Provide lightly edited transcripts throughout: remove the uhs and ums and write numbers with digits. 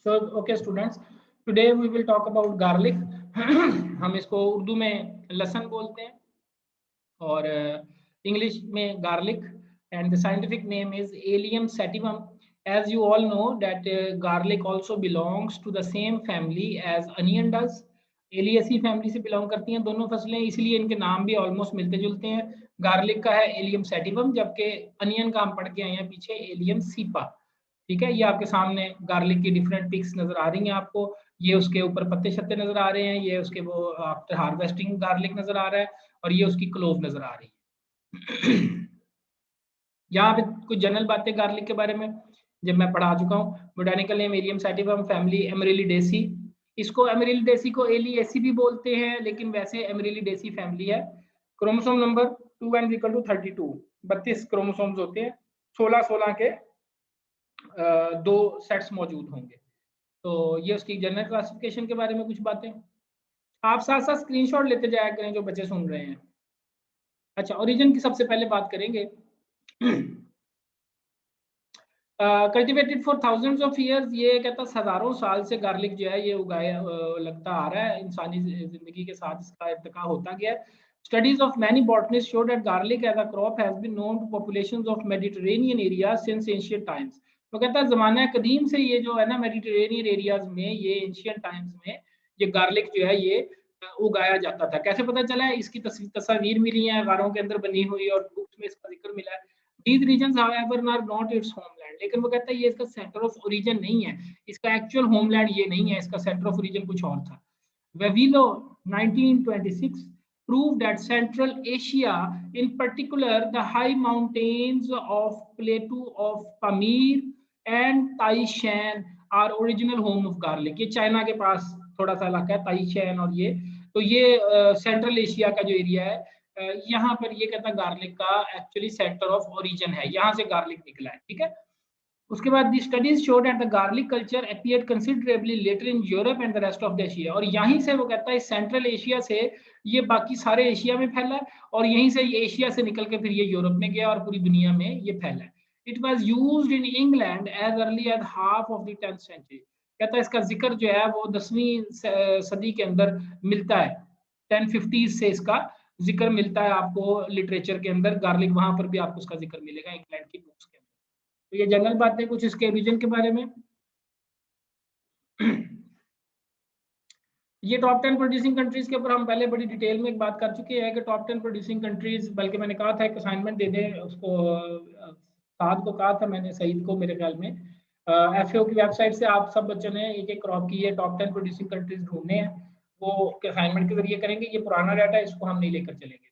So okay students, today we will talk about garlic. हम इसको उर्दू में लहसुन बोलते हैं और इंग्लिश में garlic, and the scientific name is Allium sativum. As you all know that garlic also belongs to the same family as onion does. Alliaceae family से belong करती हैं दोनों फसलें, इसलिए इनके नाम भी ऑलमोस्ट मिलते जुलते हैं। गार्लिक का है एलियम सेटिवम, जबकि अनियन का हम पढ़ के आए हैं पीछे एलियम सीपा। ठीक है, ये आपके सामने गार्लिक की डिफरेंट पिक्स नजर आ रही हैं आपको। ये उसके ऊपर पत्ते शत्ते नजर आ रहे हैं, ये उसके वो आफ्टर हार्वेस्टिंग गार्लिक नजर आ रहा है, और ये उसकी क्लोव नजर आ रही है। यहाँ पे कुछ जनरल बातें गार्लिक के बारे में जब मैं पढ़ा चुका हूँ। Botanical name Allium sativum, family Amaryllidaceae. इसको एमरिलिडेसी को एलिएसी भी बोलते हैं, लेकिन वैसे एमरिलिडेसी फैमिली है। Chromosome number 2n equal to 32, 32 chromosomes होते हैं। 16 के दो सेट्स मौजूद होंगे। तो ये उसकी जनरल क्लासिफिकेशन के बारे में कुछ बातें। आप साथ साथ स्क्रीनशॉट लेते जाया करें जो बच्चे सुन रहे हैं। अच्छा, ओरिजिन की सबसे पहले बात करेंगे। Cultivated for thousands of years, ये कहता हजारों साल से गार्लिक जो है ये उगाया लगता आ रहा है। इंसानी जिंदगी के साथ इसका इर्तिका होता गया है। Studies of many botanist show that garlic as a crop has been known to populations of Mediterranean area since ancient times. तो कहता है जमाना कदीम से ये जो है ना मेडिटेरेनियन एरियाज में, ये एंशिएंट टाइम्स में ये गार्लिक जो है ये उगाया जाता था। कैसे पता चला है? इसकी तस्वीर मिली है गारों के अंदर बनी हुई, और बुक्स में इसका जिक्र मिला है। These regions, however, are not its homeland. लेकिन वो कहता है ये इसका सेंटर ऑफ ओरिजिन नहीं है, इसका एक्चुअल होमलैंड ये नहीं है, इसका सेंटर ऑफ ओरिजिन कुछ और था। Wavilo 1926 proved that Central Asia, in particular the high mountains of Plateau of Pamir and Taishan, are original home of garlic. ये चाइना के पास थोड़ा सा इलाका है ताइशैन, और ये तो ये सेंट्रल एशिया का जो एरिया है, यहाँ पर ये कहता है गार्लिक का एक्चुअली सेंटर ऑफ ओरिजिन है, यहाँ से गार्लिक निकला है। ठीक है, उसके बाद the studies showed that the garlic culture appeared considerably later in Europe and the rest of the Asia, और यहीं से वो कहता है सेंट्रल एशिया से ये बाकी सारे एशिया में फैला है, और यहीं से ये एशिया से निकल के फिर ये यूरोप में गया और पूरी दुनिया में ये फैला है। It was used in England as early as half of the 10th century. कहता है इसका जिक्र जो है वो 10वीं सदी के अंदर मिलता है, 1050 से इसका जिक्र मिलता है आपको लिटरेचर के अंदर। गार्लिक वहां पर भी आपको उसका जिक्र मिलेगा इंग्लैंड की बुक्स के अंदर। तो ये जनरल बातें कुछ इसके रीजन के बारे में। ये टॉप 10 प्रोड्यूसिंग कंट्रीज के ऊपर हम पहले बड़ी डिटेल में एक बात कर चुके हैं कि टॉप 10 प्रोड्यूसिंग कंट्रीज, बल्कि मैंने कहा था एक असाइनमेंट दे दें उसको, साद को कहा था मैंने, सईद को मेरे ख्याल में। एफएओ की वेबसाइट से आप सब बच्चों ने एक एक क्रॉप की ये टॉप 10 प्रोड्यूसिंग कंट्रीज ढूंढने हैं, वो असाइनमेंट के जरिए करेंगे। ये पुराना डाटा है, इसको हम नहीं लेकर चलेंगे।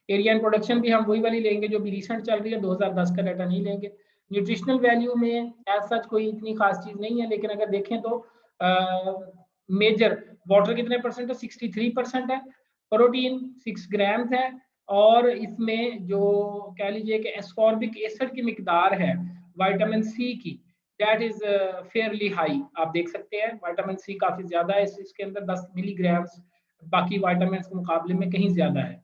एरिया एंड प्रोडक्शन भी हम वही वाली लेंगे जो भी रिसेंट चल रही है, 2010 का डाटा नहीं लेंगे। न्यूट्रिशनल वैल्यू में एज सच कोई इतनी खास चीज नहीं है, लेकिन अगर देखें तो मेजर वाटर कितने परसेंट है? 63% है। प्रोटीन 6 ग्राम है, और इसमें जो कह लीजिए कि एस्कॉर्बिक एसिड की मिकदार है विटामिन सी की, दैट इज फेयरली हाई। आप देख सकते हैं विटामिन सी काफी ज्यादा है इसके अंदर, 10 मिलीग्राम, बाकी विटामिन के मुकाबले में कहीं ज्यादा है।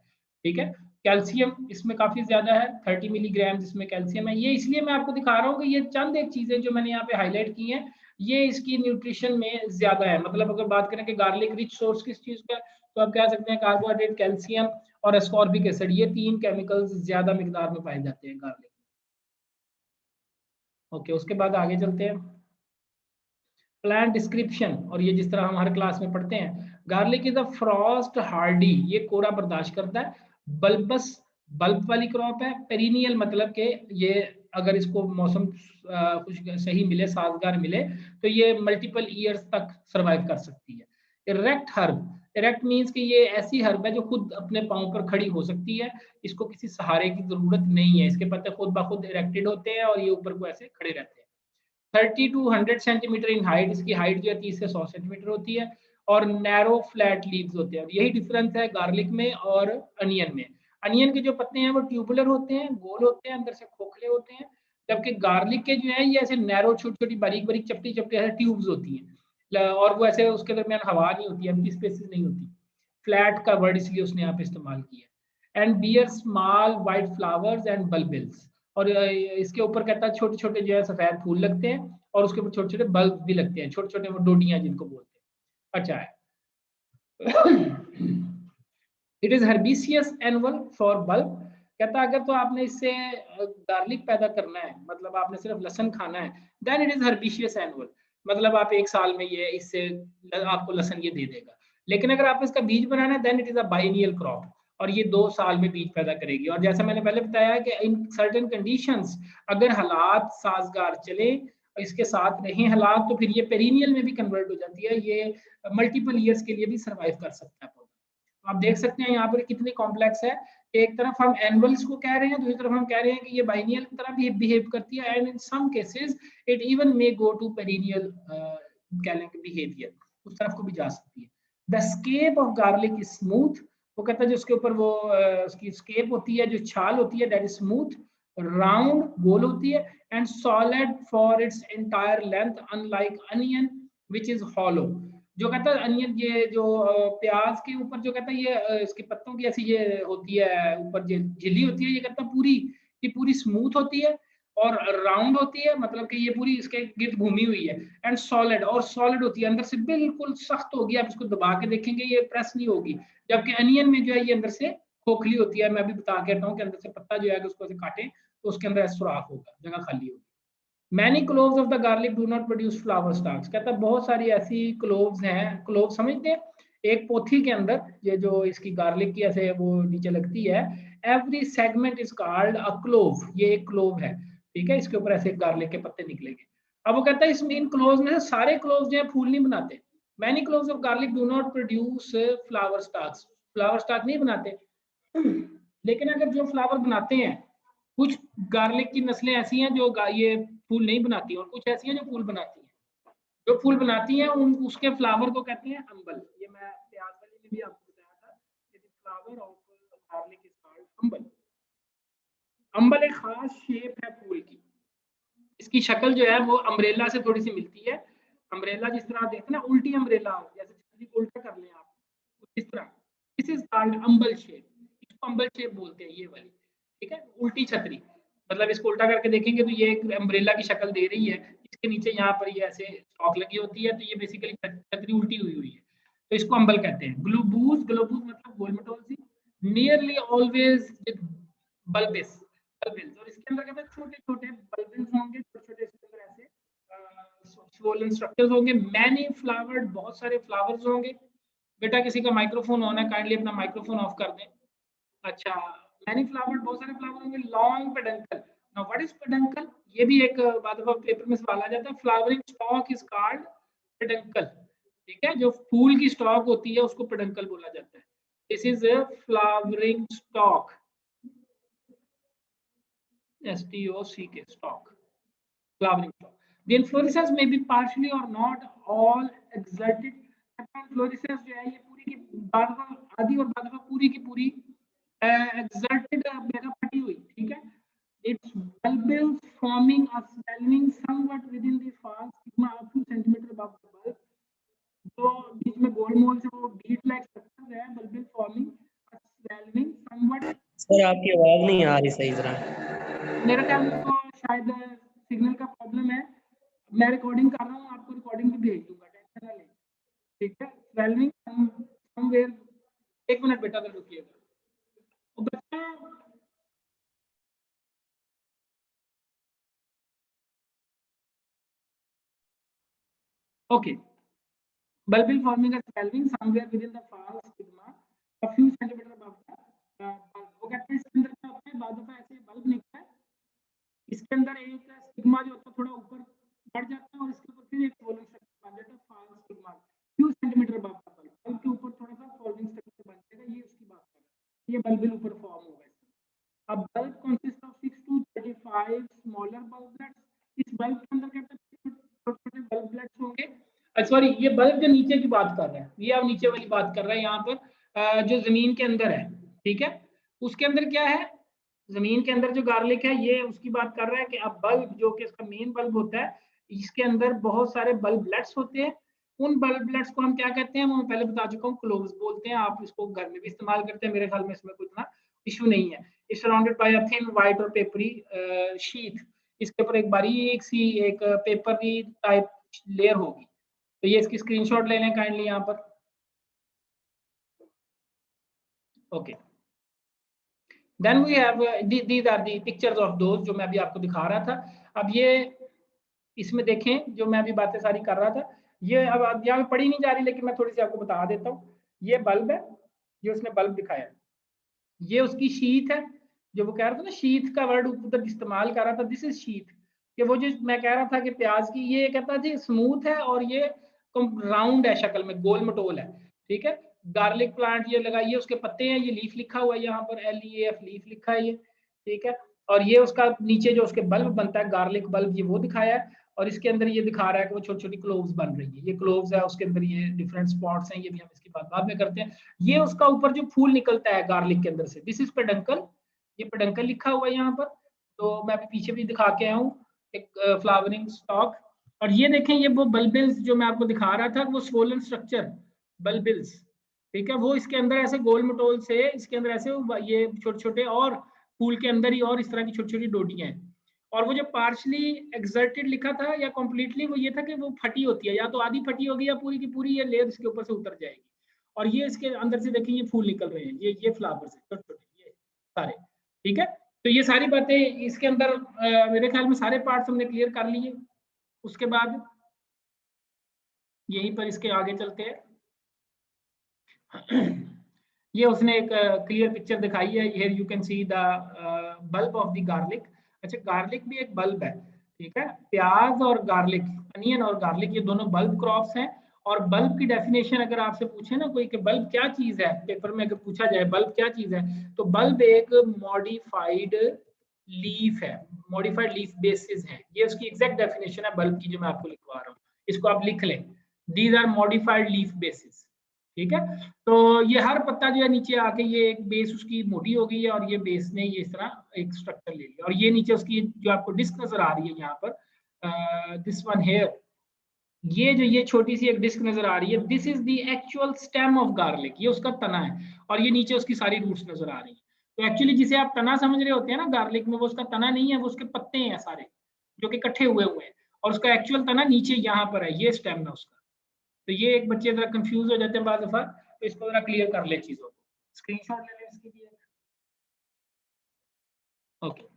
ठीक है, कैल्शियम इसमें काफी ज्यादा है, 30 मिलीग्राम जिसमें कैल्शियम है। ये इसलिए मैं आपको दिखा रहा हूँ कि ये चंद एक चीजें जो मैंने यहाँ पे हाईलाइट की हैं, ये इसकी न्यूट्रिशन में ज्यादा है। मतलब अगर बात करें कि गार्लिक रिच सोर्स किस चीज का, तो आप कह सकते हैं कार्बोहाइड्रेट, कैल्शियम और एस्कॉर्बिक एसिड, ये 3 केमिकल्स ज्यादा मिकदार में पाए जाते हैं गार्लिक। ओके, उसके बाद आगे चलते हैं। प्लांट डिस्क्रिप्शन, और ये जिस तरह हम हर क्लास में पढ़ते हैं, garlic is a Frost Hardy, ये कोरा बर्दाश्त करता है। बल्बस, बल्ब वाली क्रॉप है। पेरिनियल मतलब कि ये अगर इसको मौसम कुछ सही मिले, साजगार मिले, तो ये मल्टीपल ईयर्स तक सरवाइव कर सकती है। इरेक्ट हर्ब, इरेक्ट मीन्स कि ये ऐसी हर्ब है जो खुद अपने पाँव पर खड़ी हो सकती है, इसको किसी सहारे की जरूरत नहीं है, इसके पत्ते खुद ब खुद इरेक्टेड होते हैं और ये ऊपर को ऐसे खड़े रहते हैं। 30 to 100 सेंटीमीटर इन हाइट, इसकी हाइट जो है 30 से 100 सेंटीमीटर होती है, और नैरो फ्लैट लीव्स होते हैं। यही डिफरेंस है गार्लिक में और अनियन में। अनियन के जो पत्ते हैं वो ट्यूबुलर होते हैं, गोल होते हैं, अंदर से खोखले होते हैं, जबकि गार्लिक के जो है ये ऐसे नैरो, छोटी छोटी बारीक बारीक चपटी चपटी ऐसे ट्यूब्स होती हैं, और वो ऐसे उसके दरमियान हवा नहीं होती, एम्प्टी स्पेसेस नहीं होती। फ्लैट का वर्ड इसलिए उसने यहाँ पे इस्तेमाल किया। And bear small white flowers and bulbils, और इसके ऊपर कहता है छोटे छोटे जो है सफेद फूल लगते हैं, और उसके ऊपर छोटे छोटे बल्ब भी लगते हैं, छोटे छोटे वो डोडियां जिनको बोलते हैं। अच्छा है। It is herbaceous annual for bulb. कहता है अगर तो आपने इससे गार्लिक पैदा करना है, मतलब आपने सिर्फ लहसुन खाना है, then it is herbaceous annual, मतलब आप एक साल में ये इससे आपको लहसुन ये दे देगा। लेकिन अगर आप इसका बीज बनाना है, then it is a biennial crop, और ये 2 साल में बीज पैदा करेगी। और जैसा मैंने पहले बताया कि इन सर्टेन कंडीशंस, अगर हालात साजगार चले, इसके साथ रहें हालात, तो फिर ये पेरिनियल में भी कन्वर्ट हो जाती है, ये मल्टीपल ईयर्स के लिए भी सर्वाइव कर सकता है। आप देख सकते हैं यहाँ पर कितनी कॉम्प्लेक्स है। एक तरफ हम एनुअल्स को कह रहे हैं, दूसरी तरफ हम कह रहे हैं कि ये बाइनियल की तरह भी बिहेव करती है, and in some cases it even may go to perennial कह लेंगे बिहेवियर, उस तरफ को भी जा सकती है। The scape of garlic is smooth, वो कहता है जिसके ऊपर वो उसकी स्केप होती है, जो छाल होती है, दैट इज स्मूथ, राउंड गोल होती है, and solid for its entire length, unlike onion which is hollow. जो कहता है अनियन, ये जो प्याज के ऊपर जो कहता है ये इसके पत्तों की ऐसी ये होती है ऊपर जो झिल्ली होती है, ये कहता है पूरी ये पूरी स्मूथ होती है और राउंड होती है, मतलब कि ये पूरी इसके गिर्द घूमी हुई है, एंड सॉलिड, और सॉलिड होती है, अंदर से बिल्कुल सख्त होगी, आप इसको दबा के देखेंगे ये प्रेस नहीं होगी। जबकि अनियन में जो है ये अंदर से खोखली होती है, मैं अभी बता के हटा हूँ कि अंदर से पत्ता जो है उसको ऐसे काटे तो उसके अंदर सुराख होगा, जगह खाली होगी। Many cloves of the garlic do not produce flower starch. कहता है बहुत सारी ऐसी क्लोव्स हैं, क्लोव समझते हैं, एक पोथी के अंदर ये जो इसकी गार्लिक की ऐसे वो नीचे लगती है, every segment is called a clove, ये एक क्लोव है, ठीक है, इसके ऊपर ऐसे गार्लिक के पत्ते निकलेंगे। अब वो कहता है इसमें इन क्लोव्स में से सारे क्लोव्स जो है फूल नहीं बनाते। Many cloves of garlic do not produce flower starch, flower starch नहीं बनाते। लेकिन अगर जो फ्लावर बनाते हैं, कुछ गार्लिक की नस्लें ऐसी हैं जो ये फूल नहीं बनाती, और कुछ ऐसी हैं जो फूल बनाती हैं। जो फूल बनाती हैं उन उसके फ्लावर को कहते हैं अम्बल। ये मैं प्याज वाली में भी आपको बताया था, flower of garlic is called अम्बल। अम्बल एक खास शेप है फूल की, इसकी शक्ल जो है वो अम्ब्रेला से थोड़ी सी मिलती है। अम्ब्रेला जिस तरह आप देखते हैं ना, उल्टी अम्ब्रेला, जैसे छतरी को उल्टा कर लें आप, इस तरह, दिस इज कॉल्ड अम्बल शेप, इसको अम्बल शेप बोलते हैं ये वाली, ठीक है, उल्टी छतरी, मतलब इसको उल्टा करके देखेंगे तो ये एक अम्ब्रेला की शक्ल दे रही है, इसके नीचे यहाँ पर ये ऐसे स्टॉक लगी होती है, तो ये बेसिकली छतरी उल्टी हुई हुई है, तो इसको अम्बल कहते हैं। ग्लोबूज, ग्लोबूज मतलब गोलमटोल सी, नियरली ऑलवेज विद बल्बिस, बल्बिल्स, और इसके अंदर क्या छोटे छोटे बल्बिल्स होंगे, छोटे छोटे इसके अंदर ऐसे स्वोलन स्ट्रक्चर्स होंगे, मैनी फ्लावर्ड, बहुत सारे फ्लावर्स होंगे। बेटा किसी का माइक्रोफोन ऑन है, काइंडली अपना माइक्रोफोन ऑफ कर दें। अच्छा, मैनी फ्लावर्ड, बहुत सारे फ्लावर होंगे, long peduncle. Now what is peduncle, ये भी एक बात पेपर में सवाल आ जाता है। Flowering stock is called peduncle, ठीक है, जो फूल की स्टॉक होती है उसको पेडंकल बोला जाता है। This is a flowering stock, STOCK, stock, flowering stock. The inflorescence may be partially or not all exerted. Inflorescence जो है ये पूरी की बाद आधी और बाद पूरी की पूरी exerted मेगा फटी हुई, ठीक है। Its bulbils forming a swelling somewhat within the false stigma up to centimeter above the bulb. जो बीच में गोल मोल से वो बीट लाइक स्ट्रक्चर है, bulbil forming a swelling somewhat। Sir आपकी आवाज नहीं आ रही सही तरह। मेरा ख्याल में तो शायद सिग्नल का प्रॉब्लम है। मैं रिकॉर्डिंग कर रहा हूँ, आपको रिकॉर्डिंग भी भेज दूंगा, टेंशन ना लें, ठीक है। स्वेलिंग समवेयर, एक मिनट बेटा तो रुकिएगा। तो बच्चा okay, bulbil forming a swelling somewhere within the false stigma a few centimeter above the वो कहते हैं इसके अंदर क्या होता है, बाद में ऐसे बल्ब निकलता है, इसके अंदर एक स्टिग्मा जो होता है थोड़ा ऊपर बढ़ जाता है, और इसके ऊपर फिर एक फॉलोइंग स्ट्रक्चर बन जाता है, false stigma few centimeter above the bulb, bulb के ऊपर थोड़ा सा फॉलोइंग स्ट्रक्चर बन जाएगा, ये उसकी बात कर रहे हैं, ये बल्बिल ऊपर फॉर्म होगा। अब bulb consist of 6 to 35 smaller bulblets, इस बल्ब के अंदर क्या छोटे-छोटे बल्बलेट्स होंगे। सॉरी, ये बल्ब जो नीचे की बात कर रहे हैं, ये अब नीचे वाली बात कर रहे हैं, यहाँ पर जो जमीन के अंदर है, ठीक है, उसके अंदर क्या है, जमीन के अंदर जो गार्लिक है ये उसकी बात कर रहा है कि अब बल्ब जो कि इसका मेन बल्ब होता है, इसके अंदर बहुत सारे बल्बलेट्स होते हैं। उन बल्बलेट्स को हम क्या कहते हैं, वो मैं पहले बता चुका हूँ, क्लोव्स बोलते हैं। आप इसको घर में भी इस्तेमाल करते हैं, मेरे ख्याल में इसमें कोई इतना इशू नहीं है। It's surrounded by a thin white और पेपरी शीथ, इसके ऊपर एक बारीक सी एक पेपर की टाइप लेयर होगी। तो ये इसकी स्क्रीनशॉट ले लें काइंडली यहाँ पर। Okay, then we have these are the pictures of those जो मैं अभी आपको दिखा रहा था। अब ये इसमें देखें जो मैं अभी बातें सारी कर रहा था, ये अब यहाँ पे पढ़ी नहीं जा रही लेकिन मैं थोड़ी सी आपको बता देता हूँ। ये बल्ब है, ये उसने बल्ब दिखाया है, ये उसकी शीट है, जो वो कह रहा था ना शीट का वर्ड उधर इस्तेमाल कर रहा था, दिस इज शीट। कि वो जो मैं कह रहा था कि प्याज की, ये कहता जी स्मूथ है और ये राउंड है शक्ल में, गोल मटोल है, ठीक है। गार्लिक प्लांट ये लगाइए, उसके पत्ते हैं, ये लीफ लिखा हुआ है यहाँ पर, LEAF लीफ लिखा है ये, ठीक है। और ये उसका नीचे जो उसके बल्ब बनता है, गार्लिक बल्ब, ये वो दिखाया है। और इसके अंदर ये दिखा रहा है कि वो छोटी छोटी क्लोव्स बन रही है, ये क्लोव्स है, उसके अंदर ये डिफरेंट स्पॉट्स हैं, ये भी हम इसकी बात बाद में करते हैं। ये उसका ऊपर जो फूल निकलता है गार्लिक के अंदर से, दिस इज पेडंकल, ये पेडंकल लिखा हुआ है यहाँ पर। तो मैं अभी पीछे भी दिखा के आया हूँ एक फ्लावरिंग स्टॉक। और ये देखें, ये वो बल्बिल्स जो मैं आपको दिखा रहा था, वो स्वोलन स्ट्रक्चर बल्बिल्स, ठीक है, वो इसके अंदर ऐसे गोल मटोल से, इसके अंदर ऐसे ये छोटे छोटे, और फूल के अंदर ही और इस तरह की छोटी छोटी डोडियां हैं। और वो जो पार्शली एक्सर्टेड लिखा था या कंप्लीटली, वो ये था कि वो फटी होती है, या तो आधी फटी होगी या पूरी की पूरी ये लेयर इसके ऊपर से उतर जाएगी। और ये इसके अंदर से देखिए ये फूल निकल रहे हैं, ये फ्लावर्स है छोटे छोटे ये सारे, ठीक है। तो ये सारी बातें इसके अंदर मेरे ख्याल में सारे पार्ट्स हमने क्लियर कर लिए। उसके बाद यहीं पर इसके आगे चलते हैं। ये उसने एक क्लियर पिक्चर दिखाई है, here you can see the bulb of the garlic. अच्छा, गार्लिक भी एक बल्ब है, ठीक है। प्याज और गार्लिक, अनियन और गार्लिक, ये दोनों बल्ब क्रॉप्स हैं। और बल्ब की डेफिनेशन अगर आपसे पूछे ना कोई कि बल्ब क्या चीज है, पेपर में अगर पूछा जाए बल्ब क्या चीज है, तो बल्ब एक मॉडिफाइड लीफ है, मॉडिफाइड लीफ बेसिस है, ये उसकी एग्जैक्ट डेफिनेशन है बल्ब की जो मैं आपको लिखवा रहा हूँ। इसको आप लिख लें, these are modified leaf bases, ठीक है। तो ये हर पत्ता जो है नीचे आके ये एक बेस उसकी मोटी हो गई है, और ये बेस ने ये इस तरह एक स्ट्रक्चर ले लिया। और ये नीचे उसकी जो आपको डिस्क नजर आ रही है यहाँ पर, दिस वन हेयर, ये छोटी सी एक डिस्क नजर आ रही है, this is the actual stem of garlic, ये उसका तना है। और ये नीचे उसकी सारी रूट्स नजर आ रही है। तो एक्चुअली जिसे आप तना समझ रहे होते हैं ना गार्लिक में, वो उसका तना नहीं है, वो उसके पत्ते हैं सारे जो कि इकट्ठे हुए हुए हैं, और उसका एक्चुअल तना नीचे यहाँ पर है, ये स्टेम है उसका। तो ये एक बच्चे जरा कंफ्यूज हो जाते हैं बाद दफा, तो इसको जरा क्लियर कर ले चीजों को, स्क्रीनशॉट ले लें इसकी भी। Okay,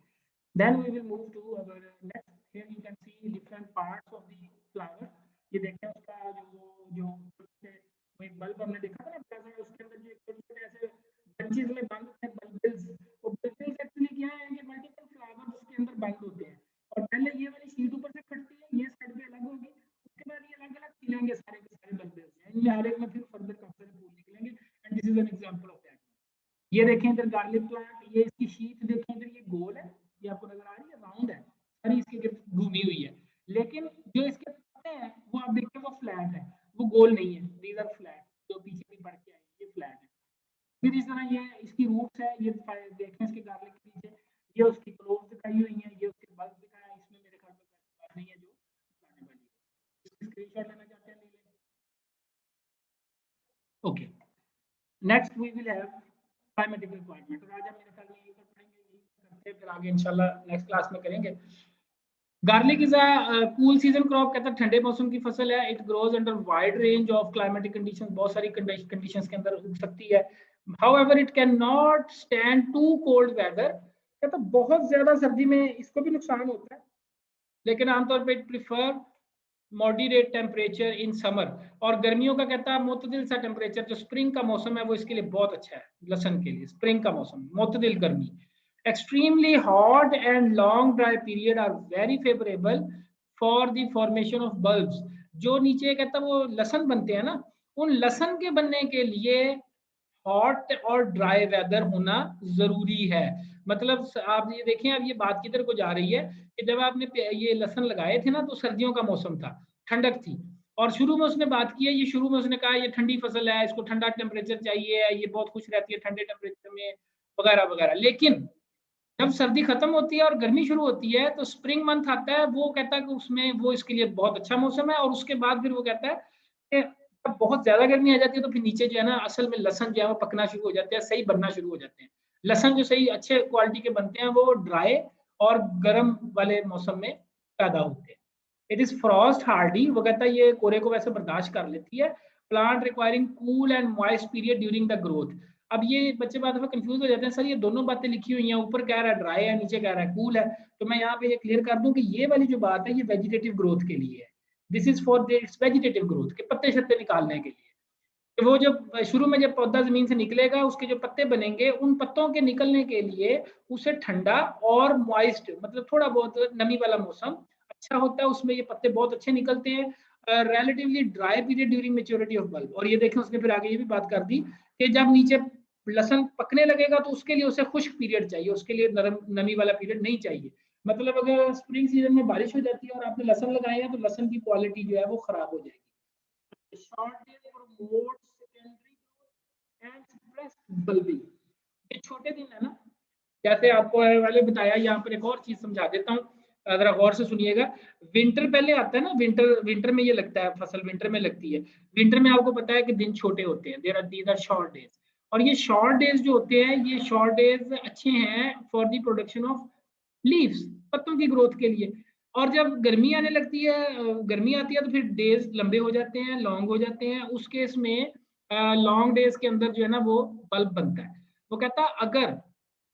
then we will move to our next. Here you can see different parts of the flower. ये देखें उसका जो जो वो एक बल्ब हमने देखा था ना प्रेजेंट, उसके अंदर जो छोटे छोटे ऐसे बंचेस में बंद होते हैं बल्बिल्स, वो बल्बिल्स एक्चुअली क्या है, ये मल्टीपल फ्लावर्स उसके अंदर बंद होते हैं। और पहले ये वाली शीट ऊपर से फटती है, ये साइड पे अलग होगी, उसके बाद ये अलग अलग खिलेंगे सारे के सारे बल्बिल्स, इनमें हर एक में फिर फर्दर काफी सारे फूल निकलेंगे। And this is an example of that. ये देखें इधर गार्लिक प्लांट, ये इसकी शीट देखें इधर, ये गोल है, ये आपको नजर आ रही है, राउंड है, सारी इसके गिर्द घूमी हुई है। लेकिन जो इसके पत्ते हैं वो आप देखते हैं वो फ्लैट है, वो गोल नहीं है, दीज आर फ्लैट, जो पीछे भी बढ़ के आई ये फ्लैट है। फिर इस तरह ये इसकी रूट्स है, ये देखें इसके गार्लिक के पीछे, ये उसकी क्लोव्स दिखाई हुई है, ये उसके बल्ब दिखाया है, इसमें मेरे ख्याल में बात नहीं है जो दिखाने वाली है। इसकी स्क्रीनशॉट लेना चाहते हैं ले लें। Okay, next we will have climatic requirement. और आज हम मेरे ख्याल में यही पढ़ेंगे, यही करते हैं, फिर आगे इंशाल्लाह नेक्स्ट क्लास में करेंगे। Garlic is a cool season crop, कहता है ठंडे मौसम की फसल है। It grows under wide range of climatic conditions, बहुत सारी कंडीशंस के अंदर उग सकती है। However it can not stand too cold weather, कहता बहुत ज्यादा सर्दी में इसको भी नुकसान होता है, लेकिन आमतौर पर it prefer moderate temperature in summer. और गर्मियों का कहता है मुतदिल सा टेम्परेचर, जो स्प्रिंग का मौसम है वो इसके लिए बहुत अच्छा है, लहसन के लिए स्प्रिंग का मौसम, मुतदिल गर्मी। Extremely hot and long dry period are very favourable for the formation of bulbs. जो नीचे कहता है वो लहसन बनते हैं ना, उन लहसन के बनने के लिए हॉट और ड्राई वेदर होना जरूरी है। मतलब आप ये देखें, अब ये बात किधर को जा रही है कि जब आपने ये लहसन लगाए थे ना, तो सर्दियों का मौसम था, ठंडक थी, और शुरू में उसने बात की है, ये शुरू में उसने कहा ये ठंडी फसल है, इसको ठंडा टेम्परेचर चाहिए, ये बहुत खुश रहती है ठंडे टेम्परेचर में, वगैरह वगैरह। लेकिन जब सर्दी खत्म होती है और गर्मी शुरू होती है, तो स्प्रिंग मंथ आता है, वो कहता है कि उसमें वो इसके लिए बहुत अच्छा मौसम है। और उसके बाद फिर वो कहता है कि जब बहुत ज्यादा गर्मी आ जाती है, तो फिर नीचे जो है ना असल में लहसन जो है वो पकना शुरू हो जाते हैं, सही बनना शुरू हो जाते हैं। लहसन जो सही अच्छे क्वालिटी के बनते हैं वो ड्राई और गर्म वाले मौसम में पैदा होते हैं। इट इज फ्रॉस्ट हार्डी, वो कहता है ये कोरे को वैसे बर्दाश्त कर लेती है। Plant requiring cool and moist period during the growth. अब ये बच्चे बाद में कंफ्यूज हो जाते हैं, सर ये दोनों बातें लिखी हुई हैं, ऊपर कह रहा है ड्राई है, नीचे कह रहा है कूल है। तो मैं यहाँ पे ये क्लियर कर दूं कि ये वाली जो बात है ये वेजिटेटिव ग्रोथ के लिए है। This is for its vegetative growth, के पत्ते शत्ते निकालने के लिए। कि वो जब शुरू में जब पौधा जमीन से निकलेगा, उसके जो पत्ते बनेंगे, उन पत्तों के निकलने के लिए उसे ठंडा और मॉइस्ट, मतलब थोड़ा बहुत नमी वाला मौसम अच्छा होता है, उसमें ये पत्ते बहुत अच्छे निकलते हैं। Relatively dry period during maturity of bulb. और ये देखें उसने फिर आगे ये भी बात कर दी कि जब नीचे लहसन पकने लगेगा तो उसके लिए उसे खुश्क पीरियड चाहिए, उसके लिए नरम नमी वाला पीरियड नहीं चाहिए। मतलब अगर स्प्रिंग सीजन में बारिश हो जाती है और आपने लहसन लगाया है तो लहसन की क्वालिटी जो है वो खराब हो जाएगी। Shortage promotes secondary growth and suppress bulbing। ये छोटे दिन है ना, जैसे आपको वाले बताया, यहाँ पर एक और चीज समझा देता हूँ, जरा गौर से सुनिएगा। विंटर पहले आता है ना, विंटर में ये लगता है, फसल विंटर में लगती है। विंटर में आपको पता है कि दिन छोटे होते हैं, दीज आर शॉर्ट डेज। और ये शॉर्ट डेज जो होते हैं, ये शॉर्ट डेज अच्छे हैं for the production of leaves, पत्तों की ग्रोथ के लिए। और जब गर्मी आने लगती है, गर्मी आती है तो फिर डेज लंबे हो जाते हैं, लॉन्ग हो जाते हैं। उस केस में लॉन्ग डेज के अंदर जो है ना वो बल्ब बनता है। वो कहता है अगर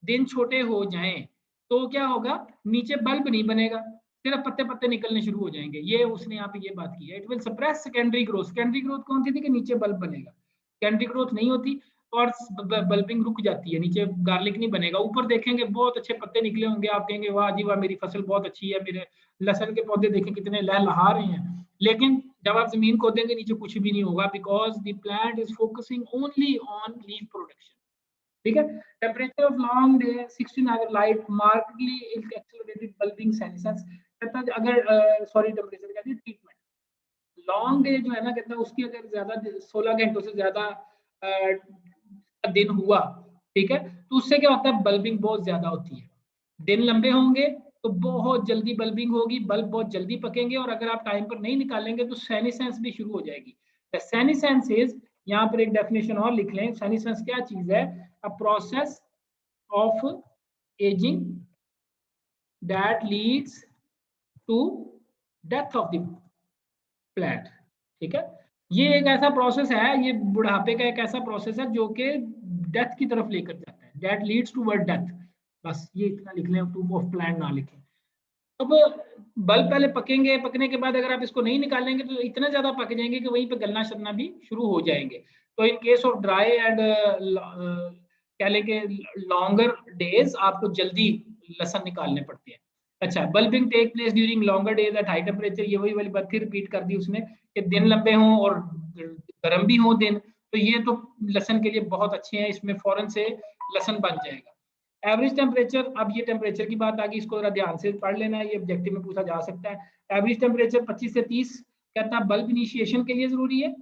दिन छोटे हो जाएं तो क्या होगा, नीचे बल्ब नहीं बनेगा, सिर्फ पत्ते पत्ते निकलने शुरू हो जाएंगे। ये उसने यहाँ पे ये बात की है, it will suppress secondary growth. Secondary growth कौन सी थी कि नीचे बल्ब बनेगा, सेकेंडरी ग्रोथ नहीं होती और बल्बिंग रुक जाती है, नीचे गार्लिक नहीं बनेगा। ऊपर देखेंगे बहुत अच्छे पत्ते निकले होंगे, आप कहेंगे वाह जी वाह मेरी फसल बहुत अच्छी है, मेरे लहसन के पौधे देखें कितने लहलहा रहे हैं। लेकिन जब आप जमीन खोदेंगे नीचे कुछ भी नहीं होगा, because the plant is focusing only on leaf production. ठीक है। Temperature of long day 16 hour light markedly accelerated bulbing senses. कहता है अगर सॉरी टेम्परेचर कहती है ट्रीटमेंट, लॉन्ग डे जो है ना, कहता है उसकी अगर ज्यादा 16 घंटों से ज्यादा दिन हुआ, ठीक है, तो उससे क्या होता है, बल्बिंग बहुत ज्यादा होती है। दिन लंबे होंगे तो बहुत जल्दी बल्बिंग होगी, बल्ब बहुत जल्दी पकेंगे। और अगर आप टाइम पर नहीं निकालेंगे तो सेनिसेंस भी शुरू हो जाएगी। सेनिसेंस इज, यहाँ पर एक डेफिनेशन और लिख लें, सेनिसेंस क्या चीज है, a process of ageing that leads to death of the plant. ठीक है, ये एक ऐसा प्रोसेस है, ये बुढ़ापे का एक ऐसा प्रोसेस है जो कि डेथ की तरफ लेकर जाता है, दैट लीड्स टूवर्ड डेथ। बस ये इतना लिख लें, टू ऑफ प्लांट ना लिखें। अब बल्ब पहले पकेंगे, पकने के बाद अगर आप इसको नहीं निकालेंगे तो इतना ज्यादा पक जाएंगे कि वहीं पे गलना शलना भी शुरू हो जाएंगे। तो in case of dry and कह लें कि लॉन्गर डेज आपको जल्दी लसन निकालने पड़ते हैं। अच्छा, bulbing take place during longer days at high temperature. ये वही वाली बात फिर रिपीट कर दी उसने कि दिन लंबे हों और गर्म भी हों दिन, तो ये तो लसन के लिए बहुत अच्छे हैं, इसमें फौरन से लसन बन जाएगा। एवरेज टेम्परेचर, अब ये टेम्परेचर की बात आ गई, इसको जरा ध्यान से पढ़ लेना है, ये ऑब्जेक्टिव में पूछा जा सकता है। एवरेज टेम्परेचर 25 से 30 कहता है बल्ब इनिशिएशन के लिए जरूरी है,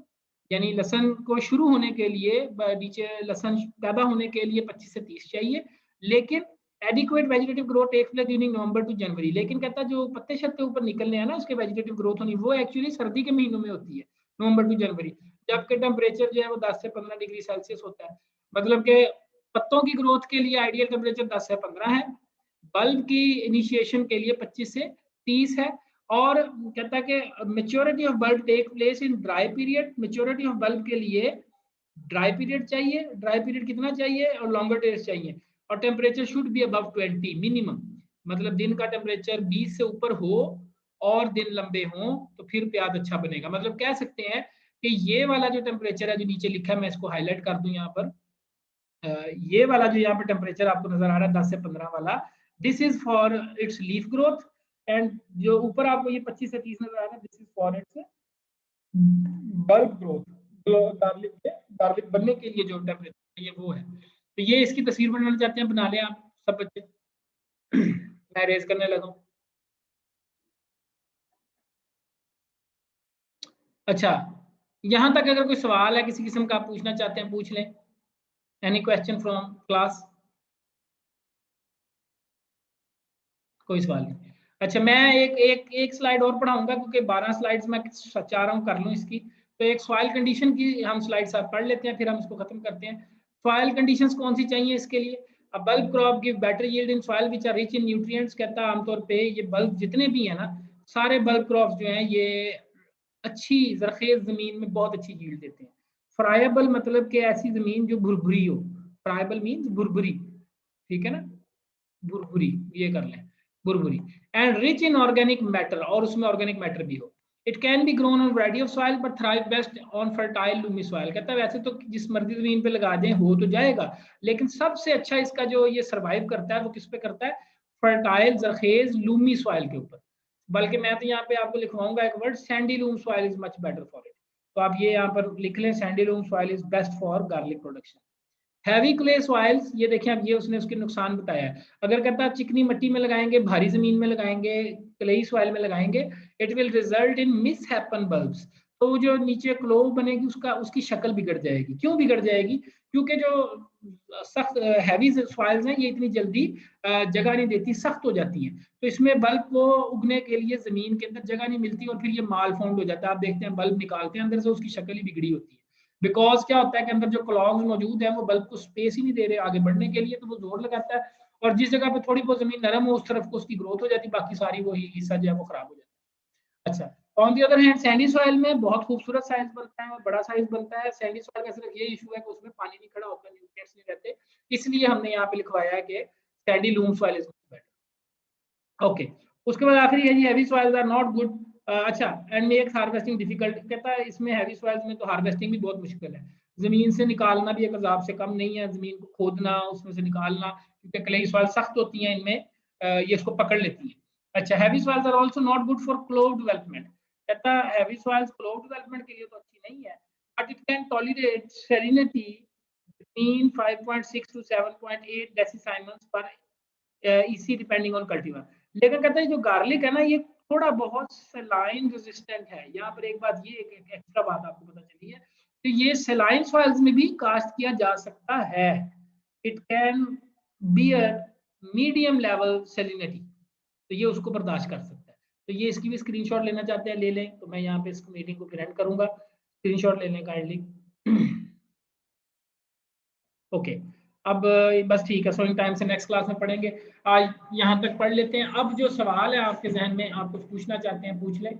यानी लसन को शुरू होने के लिए, नीचे लसन पैदा होने के लिए 25 से 30 चाहिए। लेकिन adequate vegetative growth takes place during November to January. लेकिन कहता है जो पत्ते शत्ते ऊपर निकलने हैं ना, उसके वेजिटेटिव ग्रोथ होनी, वो एक्चुअली सर्दी के महीनों में होती है, नवंबर टू जनवरी। जबकि टेम्परेचर जो है वो 10 से 15 डिग्री सेल्सियस होता है। मतलब कि पत्तों की ग्रोथ के लिए आइडियल टेम्परेचर 10 से 15 है, बल्ब की इनिशिएशन के लिए 25 से 30 है। और कहता है कि maturity of bulb take place in dry period. Maturity of bulb के लिए ड्राई पीरियड चाहिए, ड्राई पीरियड कितना चाहिए और लॉन्गर डेज चाहिए। और temperature should be above 20 minimum, मतलब दिन का टेम्परेचर 20 से ऊपर हो और दिन लंबे हों तो फिर प्याज अच्छा बनेगा। मतलब कह सकते हैं कि ये वाला जो टेम्परेचर है जो नीचे लिखा है, मैं इसको हाईलाइट कर दूं यहाँ पर, ये वाला जो यहाँ पे टेम्परेचर आपको नजर आ रहा है 10 से 15 वाला, this is for its leaf growth. And जो ऊपर आपको ये 25 से 30 नजर आ रहा है, this is for its bulb growth, garlic बनने के लिए जो टेम्परेचर ये वो है। तो ये इसकी तस्वीर बनाना चाहते हैं, बना लें आप सब बच्चे। मैं रेज करने लगा हूं। अच्छा, यहां तक अगर कोई सवाल है किसी किस्म का आप पूछना चाहते हैं पूछ लें। Any question from class? कोई सवाल नहीं। अच्छा, मैं एक स्लाइड और पढ़ाऊंगा क्योंकि 12 स्लाइड्स मैं चाह रहा हूँ कर लूँ इसकी। तो एक सॉइल कंडीशन की हम स्लाइड्स आप पढ़ लेते हैं, फिर हम इसको खत्म करते हैं। सॉइल कंडीशंस कौन सी चाहिए इसके लिए? A bulb crop give better yield in soil which are rich in nutrients। कहता है आमतौर पे ये बल्ब जितने भी है ना, सारे बल्ब क्रॉप्स जो हैं ये अच्छी जरखेज जमीन में बहुत अच्छी यील्ड देते हैं। फ्राइबल मतलब कि ऐसी जमीन जो भुरभुरी हो, फ्राइबल मीन्स भुरभुरी, ठीक है ना, भुरभुरी, ये कर लें भुरभुरी। And rich in organic matter, और उसमें ऑर्गेनिक मैटर भी हो। It can be grown on variety of soil but thrive best on fertile Lumi soil. कहता है वैसे तो जिस मर्जी जमीन पे लगा दें हो तो जाएगा, लेकिन सबसे अच्छा इसका जो ये सर्वाइव करता है वो किस पे करता है, फर्टाइल जरखेज लूमी सॉइल के ऊपर। बल्कि मैं तो यहाँ पे आपको लिखवाऊंगा एक word, Sandy loam soil is much better for it. तो आप ये यहाँ पर लिख लें, Sandy loam soil is best for garlic production. Heavy clay soils, ये देखें अब ये उसने उसके नुकसान बताया है। अगर कहता है चिकनी मिट्टी में लगाएंगे, भारी जमीन में लगाएंगे, क्लेई सॉइल में लगाएंगे, it will result in miss happen bulbs. तो वो जो नीचे क्लोव बनेगी उसका उसकी शक्ल बिगड़ जाएगी। क्यों बिगड़ जाएगी? क्योंकि जो सख्त हैवी सॉइल्स हैं ये इतनी जल्दी जगह नहीं देती, सख्त हो जाती हैं, तो इसमें बल्ब को उगने के लिए जमीन के अंदर जगह नहीं मिलती और फिर ये माल फाउंड हो जाता है। आप देखते हैं बल्ब निकालते हैं अंदर से उसकी शक्ल ही बिगड़ी होती है। बिकॉज क्या होता है कि अंदर जो क्लॉग्स मौजूद है वो बल्ब को स्पेस ही नहीं दे रहे आगे बढ़ने के लिए, तो वो जोर लगाता है और जिस जगह पे थोड़ी बहुत जमीन नरम हो उस तरफ को उसकी ग्रोथ हो जाती है, बाकी सारी वो हिस्सा जो है वो खराब हो जाता है। अच्छा, on the other hand Sandy soil में बहुत खूबसूरत साइज बनता है और बड़ा साइज बनता है। सैंडी सॉइल का सिर्फ ये इशू है कि उसमें पानी नहीं खड़ा होता, न्यूट्रिएंट्स नहीं रहते, इसलिए हमने यहाँ पे लिखवाया है कि sandy loam soil is better. Okay, उसके बाद आखिरी है जी, heavy soils are not good. अच्छा, एंड मेक हार्वेस्टिंग डिफिकल्ट। कहता है इसमें हैवी सॉइल्स में तो हार्वेस्टिंग भी बहुत मुश्किल है, जमीन से निकालना भी एक अजाब से कम नहीं है, जमीन को खोदना उसमें से निकालना, क्योंकि क्लेई सॉइल सख्त होती हैं इनमें, ये इसको पकड़ लेती हैं। अच्छा, heavy soils are also not good for clove development. कहता है हैवी सॉइल्स क्लोव डेवलपमेंट के लिए तो अच्छी नहीं है, but it can tolerate salinity between 5.6 to 7.8 डेसिसाइमन्स पर इसी डिपेंडिंग ऑन कल्टीवर। लेकिन कहते हैं जो गार्लिक है ना ये थोड़ा बहुत सेलाइन रेजिस्टेंट है। यहाँ पर एक बात, ये एक एक्स्ट्रा बात आपको पता चली है, तो ये सेलाइन सॉइल्स में भी कास्ट किया जा सकता है। It can be a medium level salinity, तो ये उसको बर्दाश्त कर सकता है। तो ये इसकी भी स्क्रीनशॉट लेना चाहते हैं ले लें, तो मैं यहाँ पे इस मीटिंग को एंड करूंगा, स्क्रीनशॉट ले लें काइंडली। ओके, अब बस ठीक है, सोइंग टाइम से नेक्स्ट क्लास में पढ़ेंगे। आज यहाँ तक पढ़ लेते हैं। अब जो सवाल है आपके जहन में, आप कुछ पूछना चाहते हैं पूछ लें।